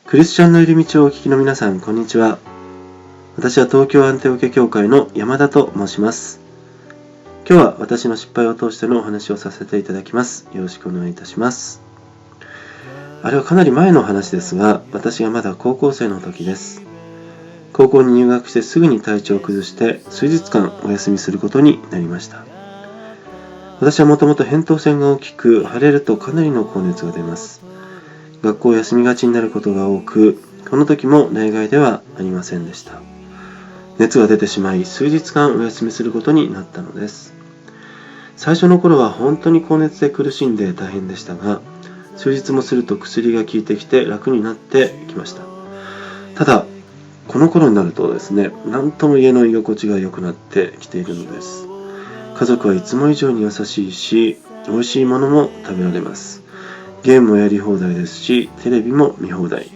クリスチャンのいる道をお聞きの皆さん、こんにちは。私は東京アンテオケ教会の山田と申します。今日は私の失敗を通してのお話をさせていただきます。よろしくお願いいたします。あれはかなり前の話ですが、私がまだ高校生の時です。高校に入学してすぐに体調を崩して数日間お休みすることになりました。私はもともと扁桃腺が大きく、腫れるとかなりの高熱が出ます。学校を休みがちになることが多く、この時も例外ではありませんでした。熱が出てしまい、数日間お休みすることになったのです。最初の頃は本当に高熱で苦しんで大変でしたが、数日もすると薬が効いてきて楽になってきました。ただ、この頃になるとですね、何とも家の居心地が良くなってきているのです。家族はいつも以上に優しいし、美味しいものも食べられます。ゲームもやり放題ですし、テレビも見放題。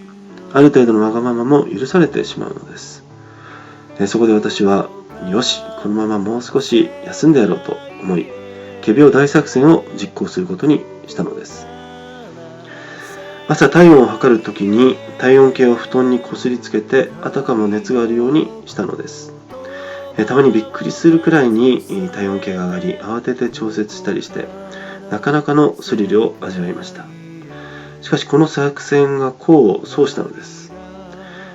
ある程度のわがままも許されてしまうのです。そこで私は、よし、このままもう少し休んでやろうと思い、仮病大作戦を実行することにしたのです。朝体温を測るときに体温計を布団にこすりつけて、あたかも熱があるようにしたのです。たまにびっくりするくらいに体温計が上がり、慌てて調節したりして、なかなかのスリルを味わいました。しかしこの作戦が功を奏したのです。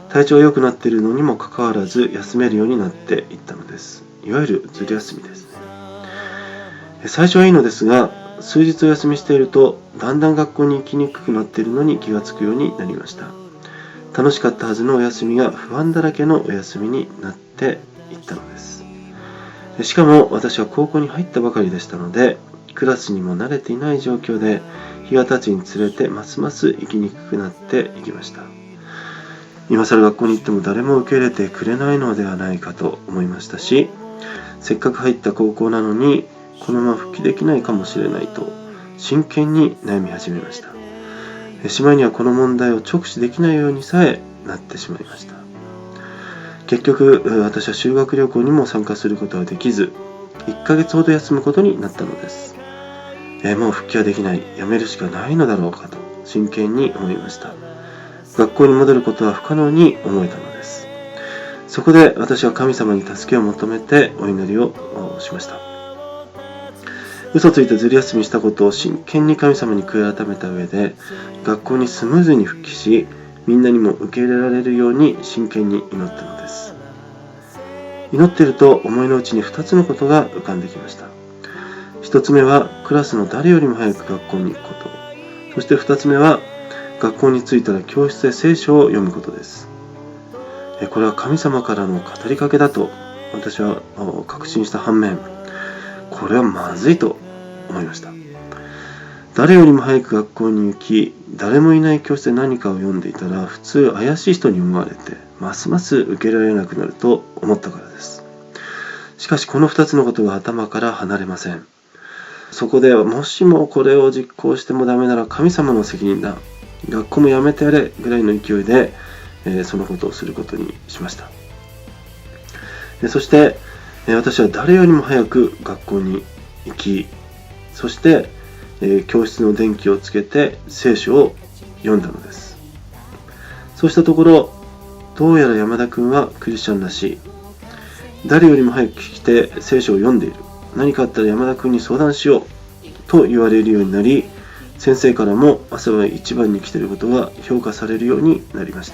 体調が良くなっているのにもかかわらず休めるようになっていったのです。いわゆるずる休みですね。最初はいいのですが、数日お休みしているとだんだん学校に行きにくくなっているのに気がつくようになりました。楽しかったはずのお休みが不安だらけのお休みになっていったのです。しかも私は高校に入ったばかりでしたので、クラスにも慣れていない状況で、日が経つにつれてますます生きにくくなっていきました。今更学校に行っても誰も受け入れてくれないのではないかと思いましたし、せっかく入った高校なのにこのまま復帰できないかもしれないと真剣に悩み始めました。しまいにはこの問題を直視できないようにさえなってしまいました。結局私は修学旅行にも参加することはできず、1ヶ月ほど休むことになったのです。もう復帰はできない、やめるしかないのだろうかと真剣に思いました。学校に戻ることは不可能に思えたのです。そこで私は神様に助けを求めてお祈りをしました。嘘ついてずる休みしたことを真剣に神様に悔い改めた上で、学校にスムーズに復帰し、みんなにも受け入れられるように真剣に祈ったのです。祈っていると思いのうちに2つのことが浮かんできました。1つ目はクラスの誰よりも早く学校に行くこと。そして2つ目は学校に着いたら教室で聖書を読むことです。これは神様からの語りかけだと私は確信した反面、これはまずいと思いました。誰よりも早く学校に行き、誰もいない教室で何かを読んでいたら普通怪しい人に思われて、ますます受け入れられなくなると思ったからです。しかしこの2つのことが頭から離れません。そこでもしもこれを実行してもダメなら神様の責任だ、学校もやめてやれぐらいの勢いで、そのことをすることにしました。そして、私は誰よりも早く学校に行き、そして、教室の電気をつけて聖書を読んだのです。そうしたところ、どうやら山田君はクリスチャンらしい、誰よりも早く来て聖書を読んでいる、何かあったら山田君に相談しようと言われるようになり、先生からも朝は一番に来ていることが評価されるようになりまし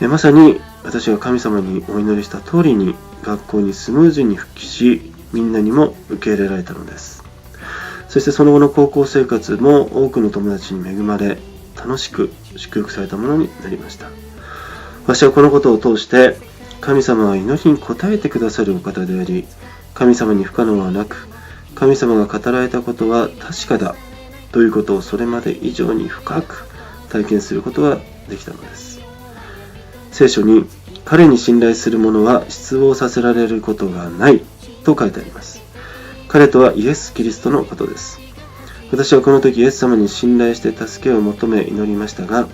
た。まさに私が神様にお祈りした通りに学校にスムーズに復帰し、みんなにも受け入れられたのです。そしてその後の高校生活も多くの友達に恵まれ、楽しく祝福されたものになりました。私はこのことを通して、神様は祈りに応えてくださるお方であり、神様に不可能はなく、神様が語られたことは確かだということをそれまで以上に深く体験することができたのです。聖書に、彼に信頼する者は失望させられることがないと書いてあります。彼とはイエス・キリストのことです。私はこの時イエス様に信頼して助けを求め祈りましたが、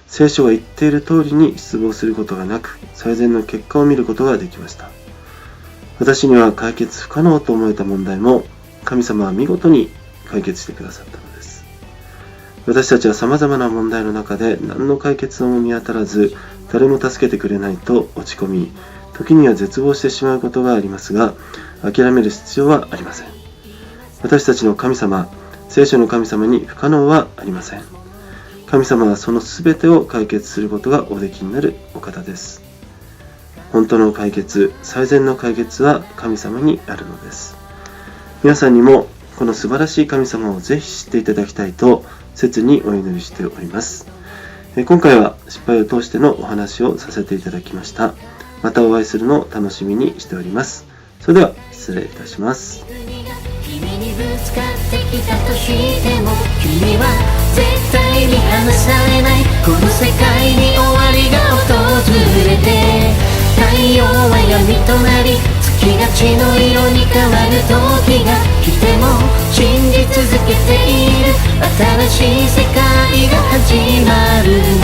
聖書が言っている通りに失望することがなく、最善の結果を見ることができました。私には解決不可能と思えた問題も、神様は見事に解決してくださったのです。私たちは様々な問題の中で何の解決も見当たらず、誰も助けてくれないと落ち込み、時には絶望してしまうことがありますが、諦める必要はありません。私たちの神様、聖書の神様に不可能はありません。神様はそのすべてを解決することがおできになるお方です。本当の解決、最善の解決は神様にあるのです。皆さんにもこの素晴らしい神様をぜひ知っていただきたいと切にお祈りしております。今回は失敗を通してのお話をさせていただきました。またお会いするのを楽しみにしております。それでは失礼いたします。君にぶつかってきたとしても、君は絶対に離されない。この世界に終わりが訪れて、太陽は闇となり、月が血の色に変わる時が来ても信じ続けている。新しい世界が始まる。